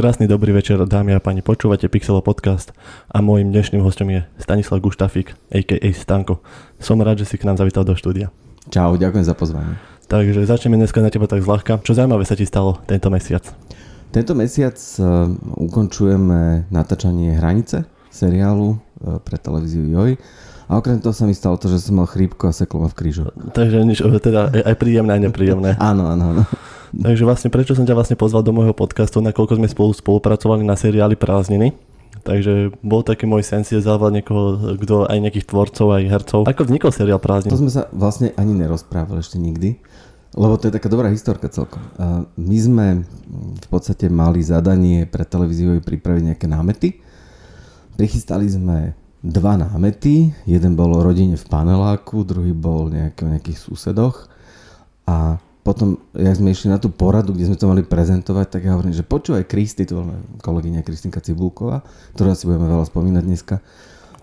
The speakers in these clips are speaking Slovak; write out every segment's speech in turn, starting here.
Krásny dobrý večer, dámy a páni, počúvate Pixelo podcast a môjim dnešným hostom je Stanislav Guštafík, a.k.a. Stanko. Som rád, že si k nám zavítal do štúdia. Čau, ďakujem za pozvanie. Takže začneme dneska na teba tak zľahka. Čo zaujímavé sa ti stalo tento mesiac? Tento mesiac ukončujeme natáčanie Hranice, seriálu pre televíziu Joj. A okrem toho sa mi stalo to, že som mal chrípku a seklo ma v krížu. Takže nič, teda aj príjemné, aj nepríjemné. Áno. Takže vlastne prečo som ťa vlastne pozval do môjho podcastu, nakoľko sme spolupracovali na seriáli Prázdniny. Takže bol taký môj sen si zavolať niekoho, kto aj nejakých tvorcov, aj hercov. Ako vznikol seriál Prázdniny? To sme sa vlastne ani nerozprávali ešte nikdy, lebo to je taká dobrá historka celkom. My sme v podstate mali zadanie pre televíziu pripraviť nejaké námety. Prichystali sme 2 námety. Jeden bol o rodine v paneláku, druhý bol o nejakých susedoch. A potom, jak sme išli na tú poradu, kde sme to mali prezentovať, tak ja hovorím, že počúvaj Kristi, to bola kolegyňa Kristinka Cibulková, ktorú si budeme veľa spomínať dneska.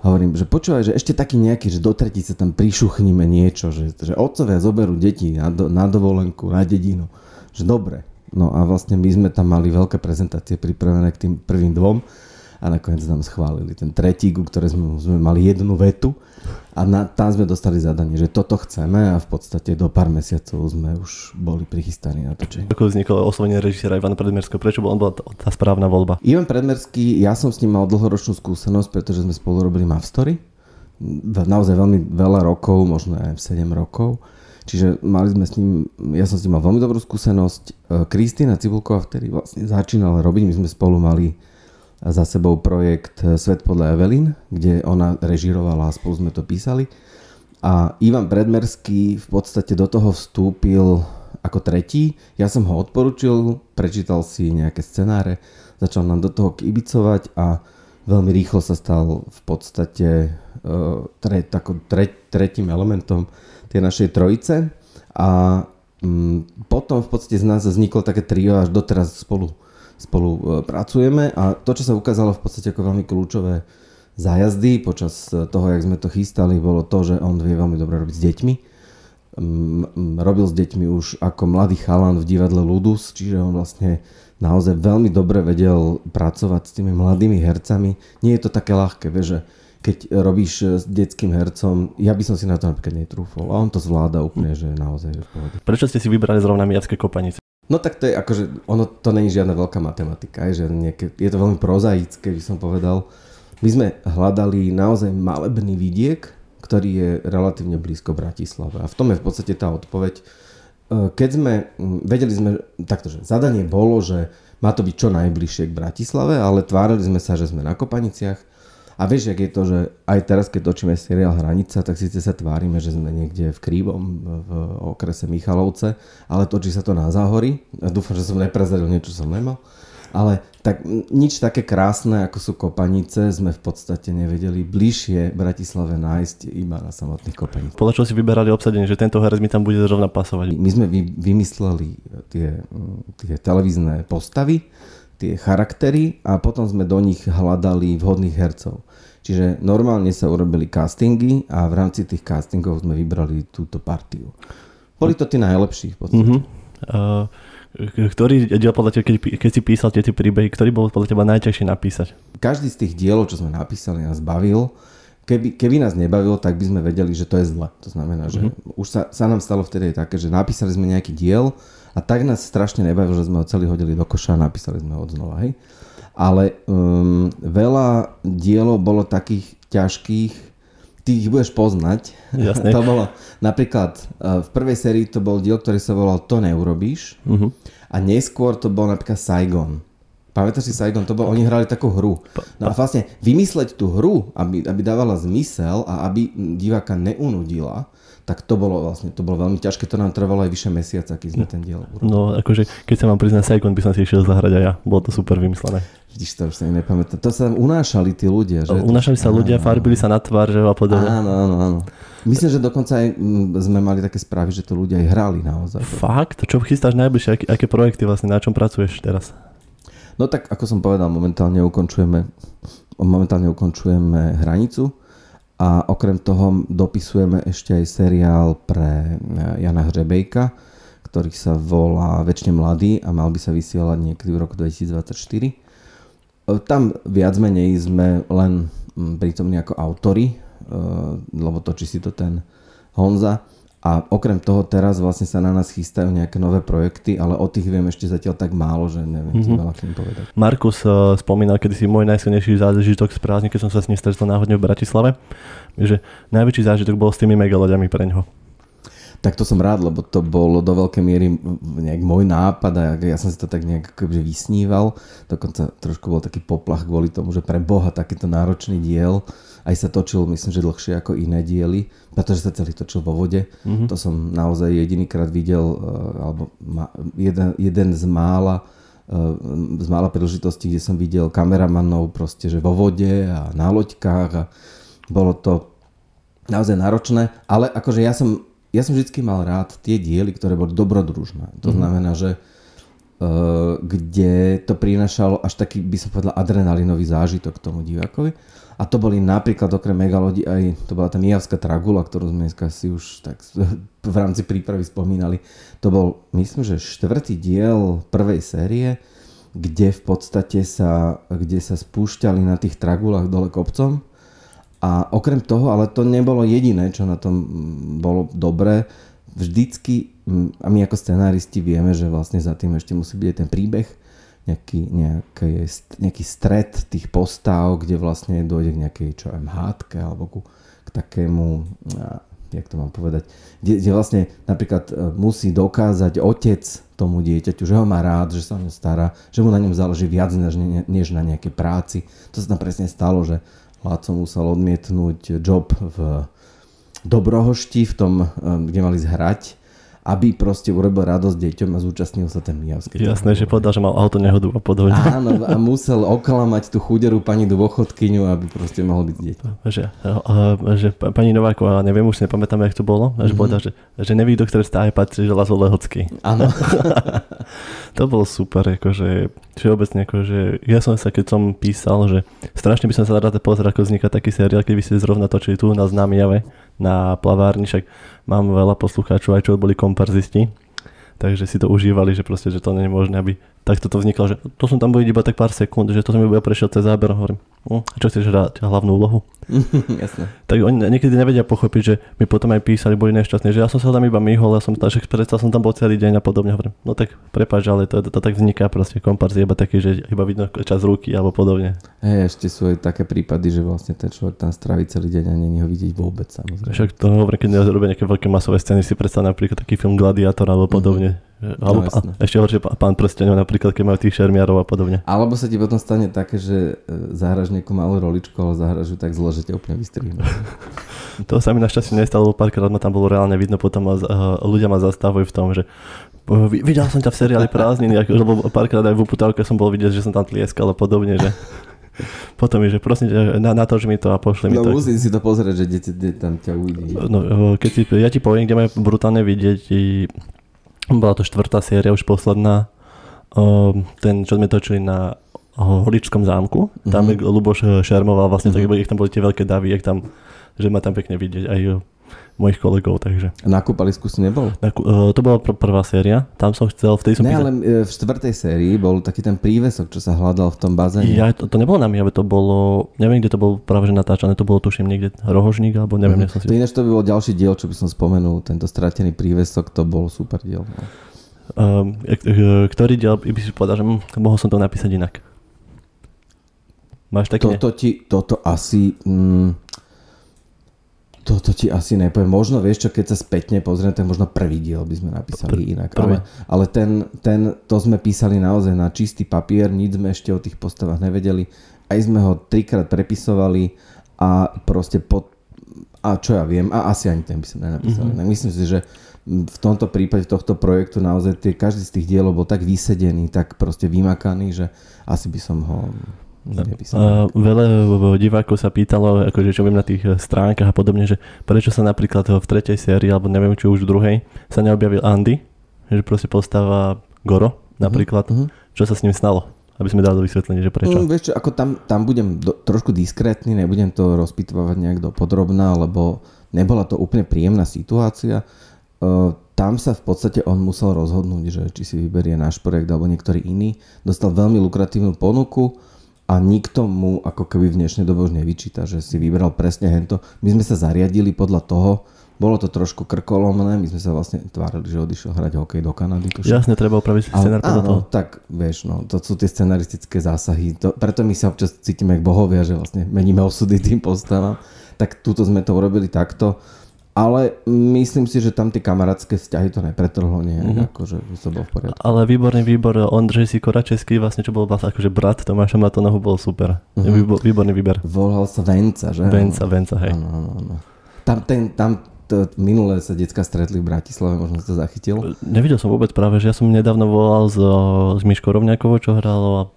Hovorím, že počúvaj, že ešte taký nejaký, že do tretice tam prišuchníme niečo, že otcovia zoberú deti na dovolenku, na dedinu. Že dobre. No a vlastne my sme tam mali veľké prezentácie pripravené k tým prvým 2 a nakoniec nám schválili ten tretí, ku ktoré sme mali jednu vetu a tam sme dostali zadanie, že toto chceme a v podstate do pár mesiacov sme už boli prichystaní na točenie. Ako vzniklo oslovenie režiséra Ivana Predmerského? Prečo bola tá správna voľba? Ivan Predmerský, ja som s ním mal dlhoročnú skúsenosť, pretože sme spolu robili Mavstory. Naozaj veľmi veľa rokov, možno aj 7 rokov. Čiže mali sme s ním, ja som s ním mal veľmi dobrú skúsenosť. Kristína Cibulková vtedy vlastne začínala robiť, my sme spolu mali za sebou projekt Svet podľa Evelyn, kde ona režírovala a spolu sme to písali. A Ivan Predmerský v podstate do toho vstúpil ako tretí. Ja som ho odporučil, prečítal si nejaké scenáre, začal nám do toho kibicovať a veľmi rýchlo sa stal v podstate tretím elementom tej našej trojice. A potom v podstate z nás vzniklo také trio, až doteraz spolu pracujeme a to, čo sa ukázalo v podstate ako veľmi kľúčové zájazdy počas toho, jak sme to chystali, bolo to, že on vie veľmi dobre robiť s deťmi. Robil s deťmi už ako mladý chalan v divadle Ludus, čiže on vlastne naozaj veľmi dobre vedel pracovať s tými mladými hercami. Nie je to také ľahké, vieš, že keď robíš s detským hercom, ja by som si na to napríklad netrúfol a on to zvláda úplne, že naozaj v pohode. Prečo ste si vybrali zrovna Mijatské Kopanice? No tak to je akože, ono to není žiadna veľká matematika, je to veľmi prozaické, by som povedal. My sme hľadali naozaj malebný vidiek, ktorý je relatívne blízko Bratislave. A v tom je v podstate tá odpoveď. Keď vedeli sme, taktože zadanie bolo, že má to byť čo najbližšie k Bratislave, ale tvárili sme sa, že sme na Kopaniciach. A vieš, jak je to, že aj teraz, keď točíme seriál Hranica, tak síce sa tvárime, že sme niekde v Krívom, v okrese Michalovce, ale točí sa to na Záhorí. Ja dúfam, že som neprezradil niečo, som nemal. Ale tak nič také krásne, ako sú Kopanice, sme v podstate nevedeli bližšie Bratislave nájsť iba na samotných Kopanicách. Podľa čoho si vyberali obsadenie, že tento herec mi tam bude zrovna pasovať? My sme vymysleli tie televízne postavy, tie charaktery a potom sme do nich hľadali vhodných hercov. Čiže normálne sa urobili castingy a v rámci tých castingov sme vybrali túto partiu. Boli to tí najlepší v podstate. Ktorý diel podľa teba, keď si písal tie príbehy, ktorý bol podľa teba najťažšie napísať? Každý z tých dielov, čo sme napísali, nás bavil. Keby nás nebavil, tak by sme vedeli, že to je zle. To znamená, že už sa nám stalo vtedy také, že napísali sme nejaký diel a tak nás strašne nebavil, že sme ho celý hodili do koša a napísali sme ho odznova. Hej? Ale veľa dielov bolo takých ťažkých, ty ich budeš poznať. Jasne. To bolo napríklad v prvej sérii to bol diel, ktorý sa volal To neurobíš a neskôr to bol napríklad Saigon. Pamätáš si Saigon? Oni hrali takú hru. No a vlastne vymysleť tú hru, aby dávala zmysel a aby diváka neunudila, tak to bolo veľmi ťažké. To nám trvalo aj vyše mesiaca, keď sme ten diel urobili. No akože, keď sa mám priznať Saigon, by som si išiel zahrať aj ja. Bolo to super vymyslené. Vidíš, to už sa mi nepamätá. To sa unášali tí ľudia. Že? Unášali sa ľudia, farbili sa na tvár, že a podobne. Áno. Myslím, že dokonca aj sme mali také správy, že to ľudia aj hrali naozaj. Fakt? Čo chystáš najbližšie? Aké projekty vlastne, na čom pracuješ teraz? No tak, ako som povedal, momentálne ukončujeme Hranicu a okrem toho dopisujeme ešte aj seriál pre Jana Hřebejka, ktorý sa volá Večne mladý a mal by sa vysielať niekedy v roku 2024. Tam viac menej sme len prítomní ako autori, lebo točí si to ten Honza. A okrem toho teraz vlastne sa na nás chystajú nejaké nové projekty, ale o tých viem ešte zatiaľ tak málo, že neviem ti veľa k ním povedať. Markus spomínal kedysi môj najsilnejší zážitok z prázdnin, keď som sa s ním stretol náhodne v Bratislave, že najväčší zážitok bol s tými megalodiami pre ňoho. Tak to som rád, lebo to bolo do veľkej miery nejak môj nápad a ja som si to tak nejak vysníval. Dokonca trošku bol taký poplach kvôli tomu, že pre Boha takýto náročný diel aj sa točil, myslím, že dlhšie ako iné diely, pretože sa celý točil vo vode. To som naozaj jedinýkrát videl, alebo jeden z mála príležitostí, kde som videl kameramanov proste, že vo vode a na loďkách a bolo to naozaj náročné, ale akože ja som vždycky mal rád tie diely, ktoré boli dobrodružné. To znamená, že kde to prinášalo až taký, by som povedal, adrenalinový zážitok tomu divákovi. A to boli napríklad okrem megalodí aj, to bola tá Mijavská Dragula, ktorú sme dneska si už tak v rámci prípravy spomínali. To bol, myslím, že 4. diel prvej série, kde v podstate sa spúšťali na tých dragulách dole kopcom. A okrem toho, ale to nebolo jediné, čo na tom bolo dobré, vždycky, a my ako scenáristi vieme, že vlastne za tým ešte musí byť ten príbeh, nejaký stred tých postav, kde vlastne dojde k nejakej hádke alebo k takému, jak to mám povedať, kde vlastne napríklad musí dokázať otec tomu dieťaťu, že ho má rád, že sa o ňo stará, že mu na ňom záleží viac než na nejakej práci. To sa tam presne stalo, že Láco musel odmietnúť job v Dobrohošti, v tom, kde mali zhrať, aby proste urobil radosť deťom a zúčastnil sa ten Mijavský. Jasné, že povedal, že mal auto nehodu a podobne. Áno, a musel oklamať tú chuderú pani dôchodkyňu, aby proste mohol byť s deťom. Že pani Nováková, neviem, už si nepamätám, jak to bolo, že povedal, že neví, do ktorej stáje patrí, že László Lehocký. Áno. To bolo super, akože všeobecne, akože ja som sa, keď som písal, že strašne by som sa rád pozrel, ako vzniká taký seriál, keď by si zrovna točili tu u nás na Mijave, na plavárni, však mám veľa poslucháčov, aj čo boli komparzisti, takže si to užívali, že proste, že to nie je možné, aby takto to vzniklo, že to som tam bol iba tak pár sekúnd, že to som iba prešiel cez záber, hovorím, čo chceš hrať, hlavnú úlohu? Jasne. Tak oni niekedy nevedia pochopiť, že mi potom aj písali, boli nešťastní, že ja som sa tam iba myhol, ja som predstav som tam bol celý deň a podobne, hovorím, no tak prepáč, ale to tak vzniká proste komparz, iba taký, že iba vidno čas ruky alebo podobne. Ešte sú aj také prípady, že vlastne ten človek tam strávi celý deň a není ho vidieť vôbec, samozrejme. Však to hovorím, keď robia nejaké veľké masové scény, si predstav napríklad taký film Gladiátor alebo podobne. Alebo ešte horšie Pán prsteňov napríklad, keď majú tých šermiarov a podobne. Alebo sa ti potom stane také, že zahraš nejakú malú roličku, ale zahraš ju tak zle, že ťa úplne vystrihnú. To sa mi našťastie nestalo, lebo párkrát ma tam bolo reálne vidno, potom ľudia ma zastavujú v tom, že videl som ťa v seriáli Prázdniny, lebo párkrát aj v uputávke som bol vidieť, že som tam tlieskal a podobne, že potom je, že prosím ťa, natoč mi to a pošli mi to. No musím si to pozrieť, že kde tam ťa uvidí. No, ja ti poviem, kde ma brutálne vidieť, bola to 4. séria, už posledná, ten, čo sme točili na Holičskom zámku, tam Ľuboš šermoval vlastne, tak tam boli tie veľké davy, že ma tam pekne vidieť aj mojich kolegov, takže. Na kúpalisku si nebol? To bola prvá séria, tam som chcel, vtedy som písal. Ale v 4. sérii bol taký ten prívesok, čo sa hľadal v tom bazéne. To nebolo na Mijave, to bolo, neviem, kde to bolo práve že natáčané, to bolo tuším niekde Rohožník, alebo neviem, To ináč to by bol ďalší diel, čo by som spomenul, tento stratený prívesok, to bol super diel. Ktorý diel by si povedal, že mohol som to napísať inak? Máš také? Toto ti asi nepoviem. Možno vieš čo, keď sa spätne pozrieme, tak možno prvý diel by sme napísali inak. Ale to sme písali naozaj na čistý papier, nič sme ešte o tých postavách nevedeli. Aj sme ho 3-krát prepisovali a proste a čo ja viem, a asi ani ten by sme nenapísali. Myslím si, že v tomto prípade, tohto projektu naozaj každý z tých dielov bol tak vysedený, tak proste vymakaný, že asi by som ho veľa divákov sa pýtalo, akože čo viem na tých stránkach a podobne, že prečo sa napríklad v 3. sérii, alebo neviem či už v 2. sa neobjavil Andy, že proste postáva Goro napríklad, čo sa s ním stalo, aby sme dali vysvetlenie, že prečo. Vieš čo, ako tam budem trošku diskrétny, nebudem to rozpýtovať nejak dopodrobná, lebo nebola to úplne príjemná situácia. Tam sa v podstate on musel rozhodnúť, že či si vyberie náš projekt alebo niektorý iný. Dostal veľmi lukratívnu ponuku a nikto mu ako keby v dnešnej dobe už nevyčíta, že si vybral presne hento. My sme sa zariadili podľa toho, bolo to trošku krkolomné, my sme sa vlastne tvárili, že odišiel hrať hokej do Kanady. Jasne, treba upraviť scenár podľa toho. Áno, tak vieš, no, to sú tie scenaristické zásahy. Preto my sa občas cítime jak bohovia, že vlastne meníme osudy tým postavám. Tak túto sme to urobili takto. Ale myslím si, že tam tie kamarátske vzťahy to nepretrhlo, nie? Akože to bol v poriadku. Ale výborný výbor, Ondřej Sikoračeský, vlastne čo bol vlastne akože brat Tomáša Matonohu, bol super. Výborný výber. Volal sa Venca, že? Venca, hej. Áno. Tam minulé sa decka stretli v Bratislave, možno si to zachytil. Nevidel som vôbec práve, že ja som nedávno volal s Miškou Rovňákovou, čo hralo a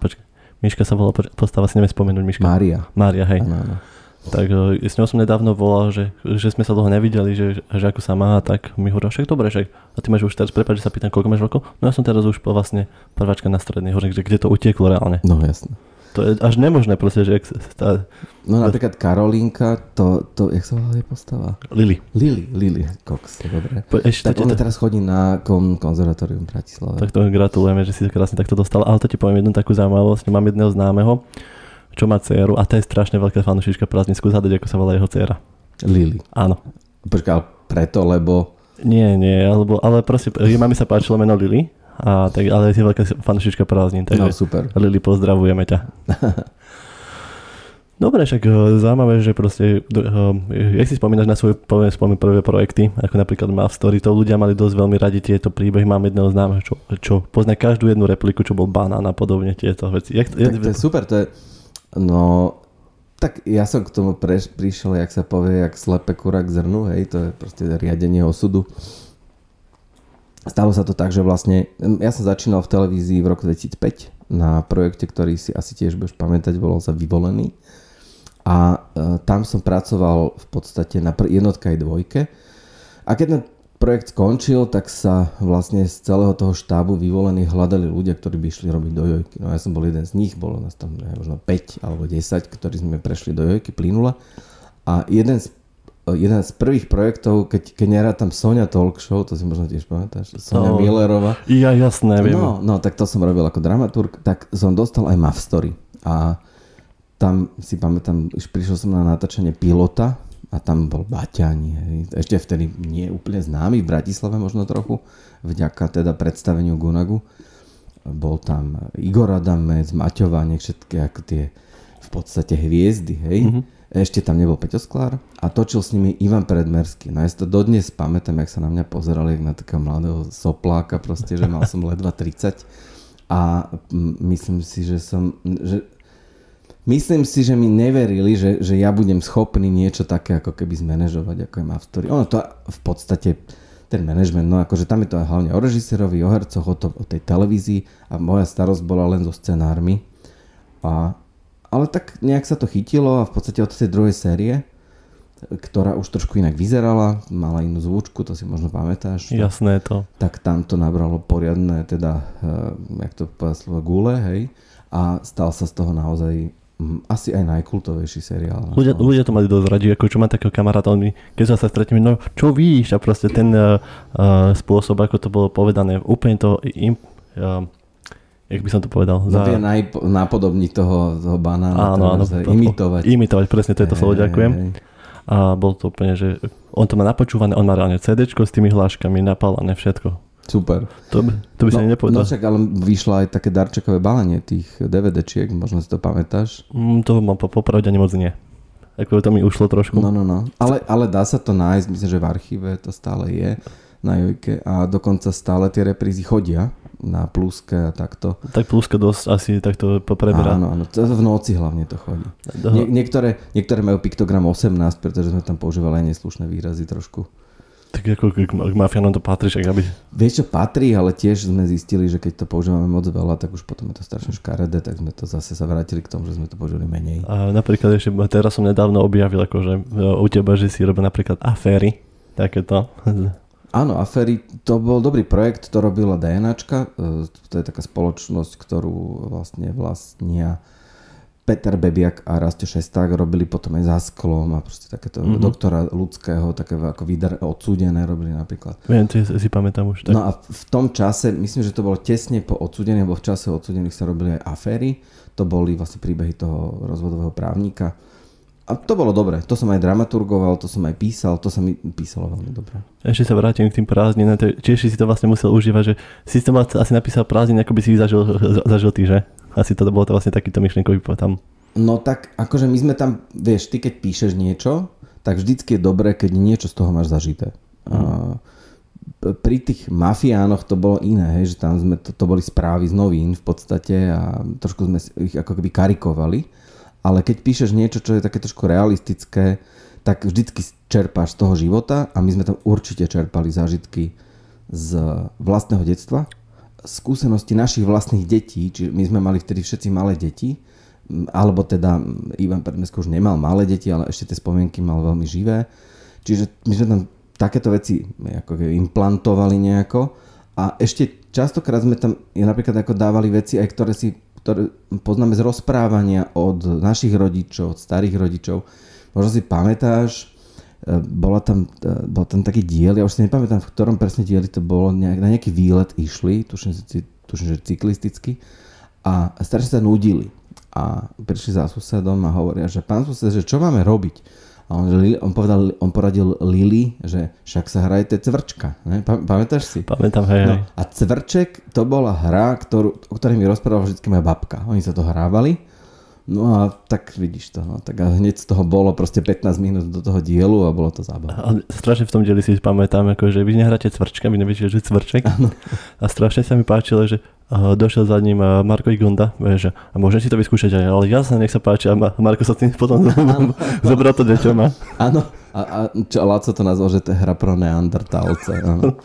Miška sa volala, postava si neviem spomenúť, Miška. Mária, hej. Áno. Tak s ňou som nedávno volal, že sme sa dlho nevideli, že ako sa má, tak mi hovoril, však dobre, že a ty máš už teraz, prepáč, že sa pýtam, koľko máš rokov? No ja som teraz už vlastne prváčka na strednej, hovorím, že kde to utieklo reálne. No jasne. To je až nemožné proste, že... No napríklad Karolínka, to jak sa volá jej postava? Lili, Cox, dobre. Tak ona teraz chodí na konzervatórium v Bratislave. Tak to gratulujeme, že si krásne takto dostal. Ale to ti poviem jednu takú zaujímavosť. Mám jedného známeho, čo má dceru a tá je strašne veľká fanúšička prázdnin. Skús hádať, ako sa volá jeho dcera. Lili. Áno. Počkaj, ale preto, lebo... Nie, ale proste, jej mami sa páčilo meno Lili. Ale je veľká fanúšička prázdnin. No super. Lili, pozdravujeme ťa. Dobre, však zaujímavé, že proste, jak si spomínaš na svoje prvé projekty, ako napríklad Mav Story, to ľudia mali dosť veľmi radi tieto príbehy. Mám jedného známeho, čo pozná každú jednu repliku, čo bol Banán a podobne tieto veci. Tak to je super, to je... No, tak ja som k tomu prišiel, jak sa povie, jak slepe kura k zrnu, hej, to je proste riadenie osudu. Stalo sa to tak, že vlastne, ja som začínal v televízii v roku 2005 na projekte, ktorý si asi tiež budeš pamätať, volal sa Vyvolený. A tam som pracoval v podstate na jednotke aj dvojke. A keď ten projekt skončil, tak sa vlastne z celého toho štábu Vyvolených hľadali ľudia, ktorí by išli robiť do Jojky. No ja som bol jeden z nich, bolo nás tam možno 5 alebo 10, ktorí sme prešli do Jojky plynule. A jeden z prvých projektov, keď nerátam Soňa Talk Show, to si možno tiež pamätáš, Soňa Millerová. Ja jasné, viem. No, tak to som robil ako dramaturg, tak som dostal aj Mav Story. A tam si pamätám, už prišiel som na natáčanie pilota a tam bol Baťani, hej. Ešte vtedy nie úplne známy, v Bratislave možno trochu, vďaka teda predstaveniu Gunagu. Bol tam Igor Adamec, Maťo Vánek, všetky ako tie v podstate hviezdy, hej. Ešte tam nebol Peťo Sklár a točil s nimi Ivan Predmerský. No ja si to dodnes pamätám, jak sa na mňa pozerali, jak na takého mladého sopláka proste, že mal som ledva 30 a myslím si, že mi neverili, že ja budem schopný niečo také ako keby zmanéžovať, ako je Mav Story. Ono to v podstate, ten manažment, no akože tam je to hlavne o režisérovi, o hercoch, o tej televízii a moja starosť bola len so scenármi. Ale tak nejak sa to chytilo a v podstate od tej druhej série, ktorá už trošku inak vyzerala, mala inú zvučku, to si možno pamätáš. Jasné to. Tak tam to nabralo poriadne, teda, jak to povedal slovo, gule, hej. A stal sa z toho naozaj asi aj najkultovejší seriál. Ľudia to mali dosť radi, ako čo má takého kamaráta, keď sa stretneme, no čo víš, a proste ten spôsob, ako to bolo povedané, úplne to jak by som to povedal? Vie napodobniť toho Banána. Áno, imitovať. Imitovať, presne to je to slovo, ďakujem. A bol to úplne, že on to má napočúvané, on má reálne CDčko s tými hláškami, napálené všetko. Super. To by sa nepovedal. No však, ale vyšlo aj také darčekové balenie tých DVD-čiek, možno si to pamätáš. To mám popravde ani moc nie. Ako to mi ušlo trošku. No. Ale dá sa to nájsť, myslím, že v archíve to stále je na Jojke a dokonca stále tie reprízy chodia na Pluske a takto. Tak Pluska dosť asi takto preberá. Áno, v noci hlavne to chodí. Niektoré majú piktogram 18, pretože sme tam používali aj neslušné výrazy trošku. Tak ako k mafiánom to patrí, však aby... Vieš čo, patrí, ale tiež sme zistili, že keď to používame moc veľa, tak už potom je to strašne škaredé, tak sme to zase sa vrátili k tomu, že sme to použili menej. A napríklad ešte teraz som nedávno objavil, akože u teba, že si robil napríklad aféry, takéto. Áno, Aféry, to bol dobrý projekt, to robila DNAčka, to je taká spoločnosť, ktorú vlastnia Peter Bebiak a Rastio Šesták robili potom aj Za sklom a proste takéto doktora ľudského, také ako odsúdené robili napríklad. Viem, si pamätám už. Tak. No a v tom čase, myslím, že to bolo tesne po odsúdení, alebo v čase odsúdených sa robili aj aféry. To boli vlastne príbehy toho rozvodového právnika. A to bolo dobre. To som aj dramaturgoval, to som aj písal, to sa mi písalo veľmi dobre. Ešte sa vrátim k tým prázdninám. Tiež si to vlastne musel užívať, že si to asi napísal prázdniny, ako by si ich zažil ty, že? Asi to bolo to vlastne takýto myšlienkový tam. No tak, akože my sme tam, vieš, ty keď píšeš niečo, tak vždycky je dobré, keď niečo z toho máš zažité. Pri tých mafiánoch to bolo iné, hej, že tam sme, to boli správy z novín v podstate a trošku sme ich ako keby karikovali. Ale keď píšeš niečo, čo je také trošku realistické, tak vždycky čerpáš z toho života a my sme tam určite čerpali zážitky z vlastného detstva, skúsenosti našich vlastných detí, čiže my sme mali vtedy všetci malé deti, alebo teda Ivan Permesko už nemal malé deti, ale ešte tie spomienky mal veľmi živé. Čiže my sme tam takéto veci ako implantovali nejako a ešte častokrát sme tam napríklad ako dávali veci aj ktoré poznáme z rozprávania od našich rodičov, od starých rodičov. Možno si pamätáš, bol tam taký diel, ja už si nepamätám, v ktorom presne dieli to bolo, na nejaký výlet išli, tuším, že cyklisticky a starší sa nudili a prišli za susedom a hovoria, že pán sused, že čo máme robiť? A on poradil Lili, že však sa hrajete cvrčka, ne? Pamätáš si? Pamätám, hej. No, a cvrček to bola hra, o ktorej mi rozprávala vždy moja babka. Oni sa to hrávali. No a tak vidíš to, no, tak hneď z toho bolo proste 15 minút do toho dielu a bolo to zábavné. A strašne v tom dieli si pamätám, akože vy nehráte cvrčka, vy neviete, že cvrček. Áno. A strašne sa mi páčilo, že došiel za ním Marko Igonda, že a môžem si to vyskúšať aj, ale jasne, nech sa páči. A Marko sa tým potom zobral to deťom. Áno. A Laco to nazval, že to je hra pro neandertálce. Áno.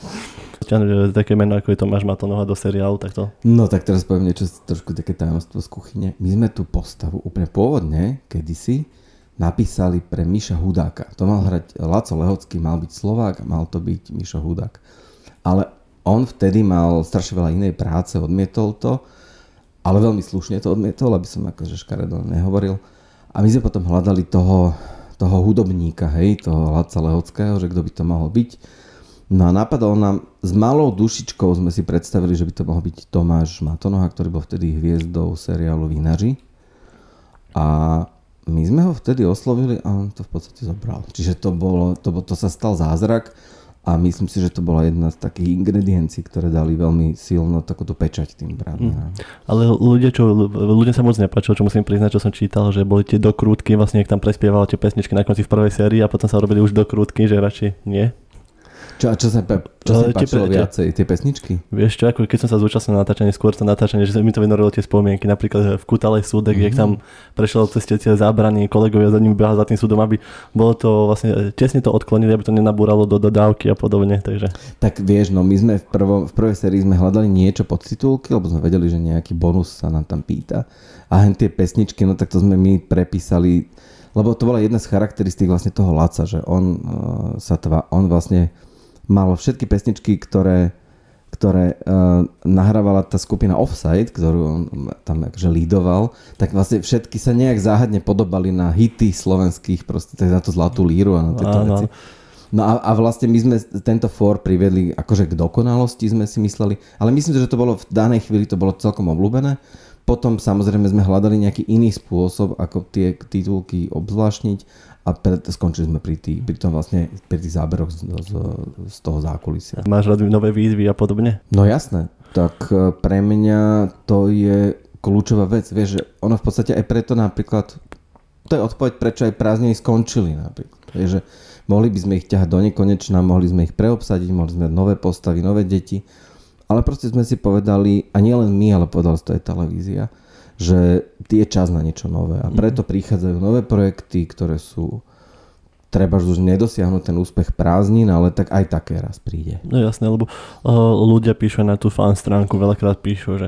Také meno, ako je Tomáš Matonoha do seriálu, tak to... No tak teraz poviem niečo, trošku také tajomstvo z kuchyne. My sme tú postavu úplne pôvodne, kedysi, napísali pre Miša Hudáka. To mal hrať Laco Lehocký, mal byť Slovák a mal to byť Mišo Hudák. Ale on vtedy mal strašne veľa inej práce, odmietol to, ale veľmi slušne to odmietol, aby som akože škaredo nehovoril. A my sme potom hľadali toho hudobníka, hej, toho Laca Lehockého, že kto by to mohol byť. No a napadol nám, s malou dušičkou sme si predstavili, že by to mohol byť Tomáš Matonoha, ktorý bol vtedy hviezdou seriálu Vinaři. A my sme ho vtedy oslovili a on to v podstate zobral. Čiže to sa stal zázrak a myslím si, že to bola jedna z takých ingrediencií, ktoré dali veľmi silno takúto pečať tým prázdninám. Ale ľudia sa moc nepáčilo, čo musím priznať, čo som čítal, že boli tie dokrútky, vlastne jak tam prespievalo tie pesničky na konci v prvej sérii a potom sa robili už dokrútky, že radšej nie. Čo sa páčilo viacej? Tie pesničky? Vieš čo, ako keď som sa zúčastnil na natáčanie, skôr to natáčanie, že mi to vynorilo tie spomienky. Napríklad v Kutalej súdek, jak tam prešiel cez tie zábrany, kolegovia za ním behali za tým súdom, aby bolo to vlastne, tesne to odklonili, aby to nenabúralo do dodávky a podobne. Takže. Tak vieš, no my sme v prvej sérii sme hľadali niečo pod titulky, lebo sme vedeli, že nejaký bonus sa nám tam pýta. A hen tie pesničky, no tak to sme my prepísali, lebo to bola jedna z charakteristík vlastne toho Laca, že on vlastne mal všetky pesničky, ktoré nahrávala tá skupina Offside, ktorú on tam akože lídoval, tak vlastne všetky sa nejak záhadne podobali na hity slovenských, proste na tú Zlatú líru a na tieto veci. No a vlastne my sme tento fór privedli akože k dokonalosti, sme si mysleli, ale myslím, že to bolo v danej chvíli to bolo celkom obľúbené. Potom samozrejme sme hľadali nejaký iný spôsob, ako tie titulky obzvláštniť a skončili sme pri tých záberoch z toho zákulisia. Máš rád nové výzvy a podobne? No jasné. Tak pre mňa to je kľúčová vec. Vieš, že ono v podstate aj preto napríklad, to je odpoveď, prečo aj prázdniny skončili napríklad. Vieš, že mohli by sme ich ťahať do nekonečna, mohli sme ich preobsadiť, mohli sme nové postavy, nové deti, ale proste sme si povedali, a nie len my, ale povedala to aj televízia, že je čas na niečo nové a preto prichádzajú nové projekty, ktoré sú treba už nedosiahnuť ten úspech prázdnin, ale tak aj také raz príde. No jasné, lebo ľudia píšu na tú fan stránku, veľakrát píšu, že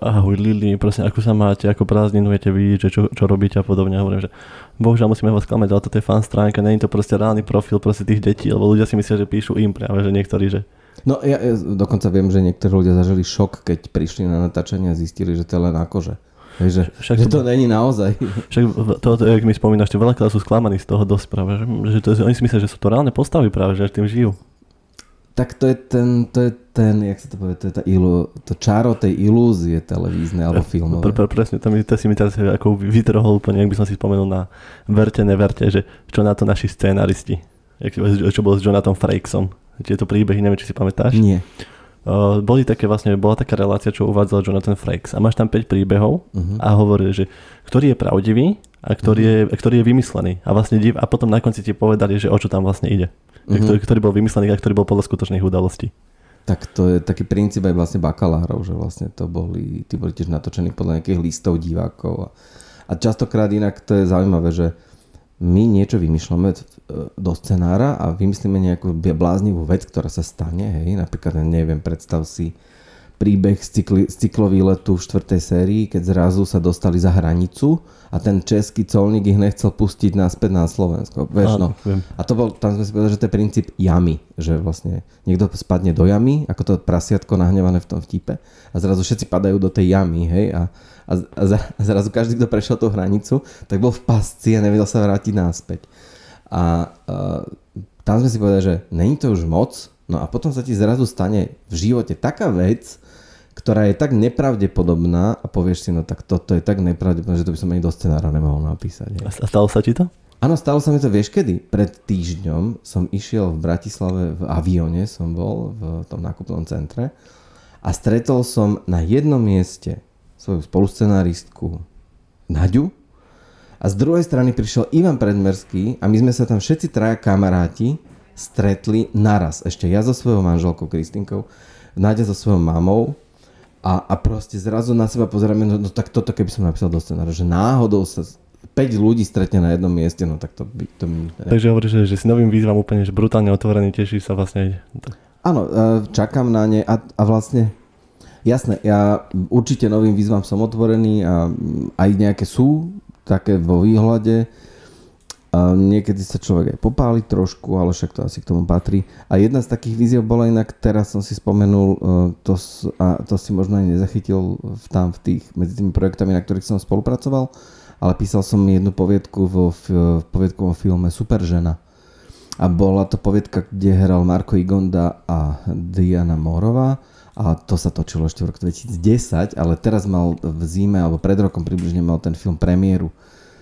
ahoj Lili, prosím, ako sa máte, ako prázdninujete vy, že čo robíte a podobne. Hovorím, že bohužiaľ musíme vás klamať, ale toto je fan stránka, nie je to proste reálny profil proste tých detí, lebo ľudia si myslia, že píšu im práve, že niektorí, že... No ja dokonca viem, že niektorí ľudia zažili šok, keď prišli na natáčanie a zistili, že to je len akože. Že to není naozaj. Však to, jak mi spomínaš, veľakrát sú sklamaní z toho dosť práve, že oni si myslia, že sú to reálne postavy práve, že tým žijú. Tak to je ten, jak sa to povie, to je to čaro tej ilúzie televíznej alebo filmové. Presne, to si mi teraz ako vytrhol úplne, jak by som si spomenul na Verte, neverte, že čo na to naši scénaristi, čo bolo s Jonathan Frakesom. Tieto príbehy, neviem, či si pamätáš? Nie. Bola taká relácia, čo uvádzal Jonathan Frakes a máš tam 5 príbehov a hovorili, že ktorý je pravdivý a ktorý je vymyslený a potom na konci ti povedali, že o čo tam vlastne ide. Ktorý bol vymyslený a ktorý bol podľa skutočných udalostí. Tak to je taký princíp aj vlastne bakalárov, že vlastne tí boli tiež natočení podľa nejakých listov divákov a častokrát inak to je zaujímavé, že my niečo vymýšľame do scenára a vymyslíme nejakú bláznivú vec, ktorá sa stane, hej, napríklad, neviem, predstav si príbeh z cyklovýletu v 4. sérii, keď zrazu sa dostali za hranicu a ten český colník ich nechcel pustiť naspäť na Slovensko. Vieš, no. A tam sme si povedali, že to je princíp jamy, že vlastne niekto spadne do jamy, ako to prasiatko nahnevané v tom vtipe a zrazu všetci padajú do tej jamy, hej, a zrazu každý, kto prešiel tú hranicu, tak bol v pasci a nevedel sa vrátiť naspäť. A tam sme si povedali, že není to už moc, no a potom sa ti zrazu stane v živote taká vec, ktorá je tak nepravdepodobná a povieš si, no tak toto je tak nepravdepodobné, že to by som ani do scenára nemohol napísať. Je. A stalo sa ti to? Áno, stalo sa mi to, vieš kedy? Pred týždňom som išiel v Bratislave, v Avione som bol, v tom nákupnom centre a stretol som na jednom mieste svoju spoluscenáristku Naďu a z druhej strany prišiel Ivan Predmerský a my sme sa tam všetci traja kamaráti stretli naraz. Ešte ja so svojou manželkou Kristinkou, Naďa so svojou mamou a proste zrazu na seba pozeráme, no tak toto keby som napísal do scenára, že náhodou sa 5 ľudí stretne na jednom mieste, no tak to by... Takže hovoríš, že si novým výzvam úplne že brutálne otvorený, tešíš sa vlastne. Áno, čakám na ne a vlastne jasné, ja určite novým výzvam som otvorený a aj nejaké sú také vo výhľade. A niekedy sa človek aj popáli trošku, ale však to asi k tomu patrí. A jedna z takých víziev bola inak, teraz som si spomenul, to si možno aj nezachytil medzi tými projektami, na ktorých som spolupracoval, ale písal som jednu poviedku v poviedkovom filme Superžena. A bola to poviedka, kde hral Marko Igonda a Diana Mórová. A to sa točilo ešte v roku 2010, ale teraz mal v zime, alebo pred rokom približne mal ten film premiéru.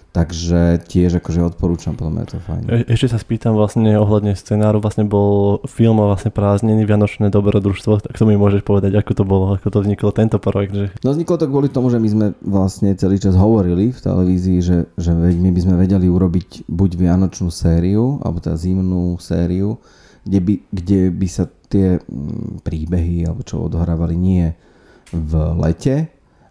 Takže tiež akože odporúčam, podľa mňa je to fajn. Ešte sa spýtam vlastne ohľadne scenáru, vlastne bol film vlastne Prázdniny, Vianočné dobrodružstvo, tak to mi môžeš povedať, ako to bolo, ako to vzniklo tento projekt? Že... No vzniklo to kvôli tomu, že my sme vlastne celý čas hovorili v televízii, že my by sme vedeli urobiť buď Vianočnú sériu, alebo teda zimnú sériu, kde by sa tie príbehy, alebo čo odohrávali nie v lete,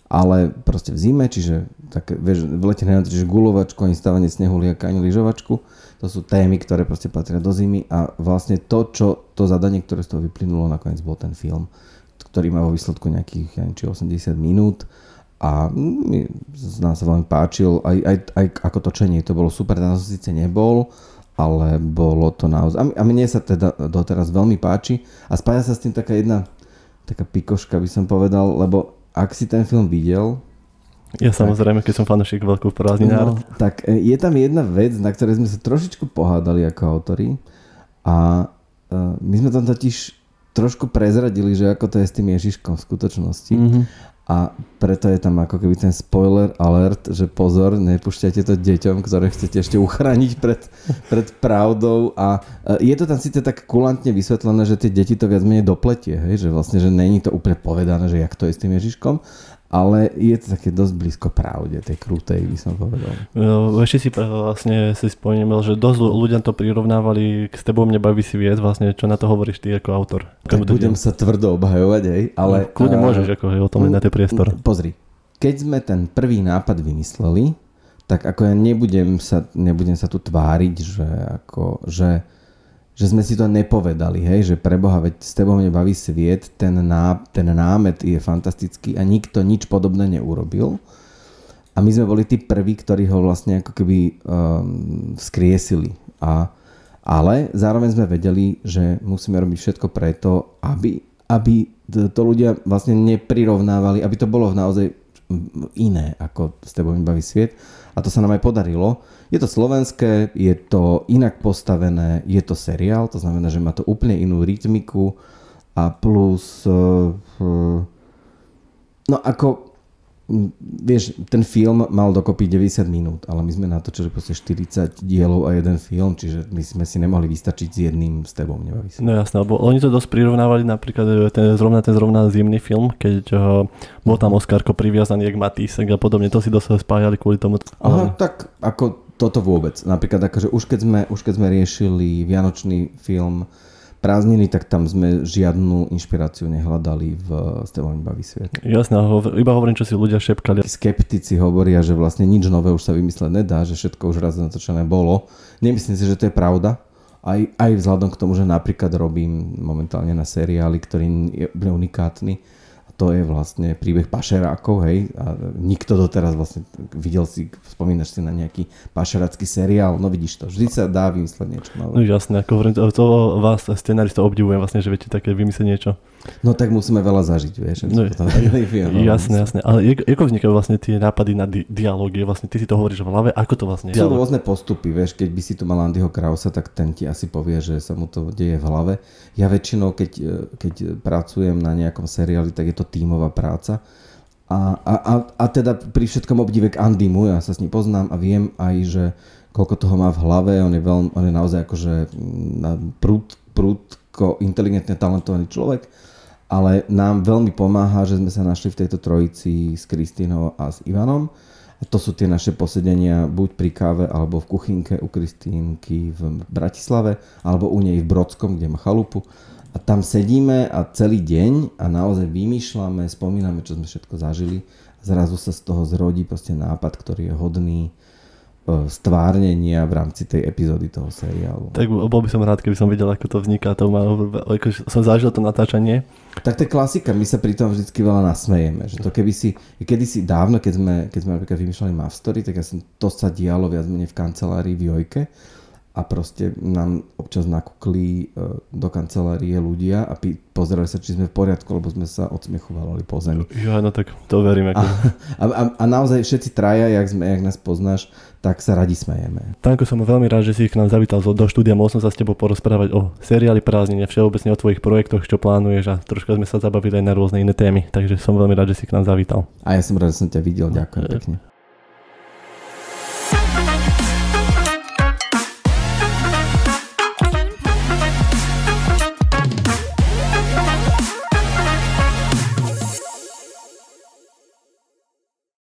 ale proste v zime, čiže také, vieš, v lete nenatočíš guľovačku, ani stávanie snehuliaka, ani lyžovačku. To sú témy, ktoré proste patria do zimy a vlastne to zadanie, ktoré z toho vyplynulo, nakoniec bol ten film, ktorý má vo výsledku nejakých 80 minút a nám sa veľmi páčil, aj ako točenie, to bolo super, tam síce nebol, ale bolo to naozaj, a mne sa teda doteraz veľmi páči a spája sa s tým taká jedna taká pikoška, by som povedal, lebo ak si ten film videl... Ja samozrejme, keď som fanúšik veľkú prázdninár. No, tak je tam jedna vec, na ktorej sme sa trošičku pohádali ako autori a my sme tam totiž trošku prezradili, že ako to je s tým Ježiškom v skutočnosti. Mm-hmm. A preto je tam ako keby ten spoiler alert, že pozor, nepúšťajte to deťom, ktoré chcete ešte uchrániť pred pravdou. A je to tam síce tak kulantne vysvetlené, že tie deti to viac menej dopletie, hej? Že vlastne, že není to úplne povedané, že jak to je s tým Ježiškom, ale je to také dosť blízko pravde, tej krutej, by som povedal. No, ešte si vlastne si spomínal, že dosť ľudia to prirovnávali k S tebou mne baví si viec, vlastne čo na to hovoríš ty ako autor? Tak budem sa tvrdo obhajovať, hej, ale... Kľudne môžeš, ako o tom na ten priestor. Pozri, keď sme ten prvý nápad vymysleli, tak ako ja nebudem sa tu tváriť, že sme si to nepovedali, hej, že preboha, veď S tebou mne baví sviet, ten námet je fantastický a nikto nič podobné neurobil. A my sme boli tí prví, ktorí ho vlastne ako keby vzkriesili. Ale zároveň sme vedeli, že musíme robiť všetko preto, aby to ľudia vlastne neprirovnávali, aby to bolo naozaj iné ako S tebou mi baví sviet. A to sa nám aj podarilo. Je to slovenské, je to inak postavené, je to seriál, to znamená, že má to úplne inú rytmiku a plus no ako vieš, ten film mal dokopy 90 minút, ale my sme natočili proste 40 dielov a jeden film, čiže my sme si nemohli vystačiť s jedným S tebou nebaví sviet. No jasné, lebo oni to dosť prirovnávali napríklad ten zrovna zimný film, keď bol tam Oskarko priviazaný jak Matýsek a podobne, to si dosť spájali kvôli tomu. Aha, tak ako toto vôbec. Napríklad akože už keď sme riešili vianočný film Prázdniny, tak tam sme žiadnu inšpiráciu nehľadali v S tebou mi baví sviet. Jasné, iba hovorím, čo si ľudia šepkali. Skeptici hovoria, že vlastne nič nové už sa vymysleť nedá, že všetko už raz natočené bolo. Nemyslím si, že to je pravda. Aj vzhľadom k tomu, že napríklad robím momentálne na seriáli, ktorý je úplne unikátny. To je vlastne príbeh pašerákov, hej, a nikto doteraz vlastne videl si, spomínaš si na nejaký pašerácky seriál, no vidíš to, vždy sa dá vymysleť niečo nové. No jasné, ako hovorím, to vás scenáristov obdivujem vlastne, že viete také vymyslieť niečo. No tak musíme veľa zažiť, vieš. No, jasné. Ale ako vznikajú vlastne tie nápady na dialógy? Vlastne ty si to hovoríš v hlave, ako to vlastne? Sú rôzne postupy, vieš, keď by si tu mal Andyho Krausa, tak ten ti asi povie, že sa mu to deje v hlave. Ja väčšinou, keď pracujem na nejakom seriáli, tak je to tímová práca. A teda pri všetkom obdive k Andymu, ja sa s ním poznám a viem aj, že koľko toho má v hlave, on je naozaj akože prudko inteligentne talentovaný človek. Ale nám veľmi pomáha, že sme sa našli v tejto trojici s Kristínou a s Ivanom. A to sú tie naše posedenia buď pri káve, alebo v kuchynke u Kristínky v Bratislave, alebo u nej v Brodskom, kde má chalupu. A tam sedíme a celý deň a naozaj vymýšľame, spomíname, čo sme všetko zažili. A zrazu sa z toho zrodí proste nápad, ktorý je hodný stvárnenia v rámci tej epizódy toho seriálu. Tak bol by som rád, keby som videl, ako to vzniká. Ako som zažil to natáčanie. Tak to je klasika, my sa pri tom vždycky veľa nasmejeme. Že to kedysi dávno, keď sme napríklad vymýšľali Mavstory, tak to sa dialo viac menej v kancelárii v Jojke a proste nám občas nakúkli do kancelárie ľudia a pozerali sa, či sme v poriadku, lebo sme sa odsmiechovali po zemi. Ja, no tak to verím. A naozaj všetci traja, jak nás poznáš, tak sa radi smejeme. Tanko, som veľmi rád, že si k nám zavítal do štúdia. Mohol som sa s tebou porozprávať o seriáli Prázdniny, všeobecne o tvojich projektoch, čo plánuješ a troška sme sa zabavili aj na rôzne iné témy. Takže som veľmi rád, že si k nám zavítal. A ja som rád, že som ťa videl. Ďakujem pekne.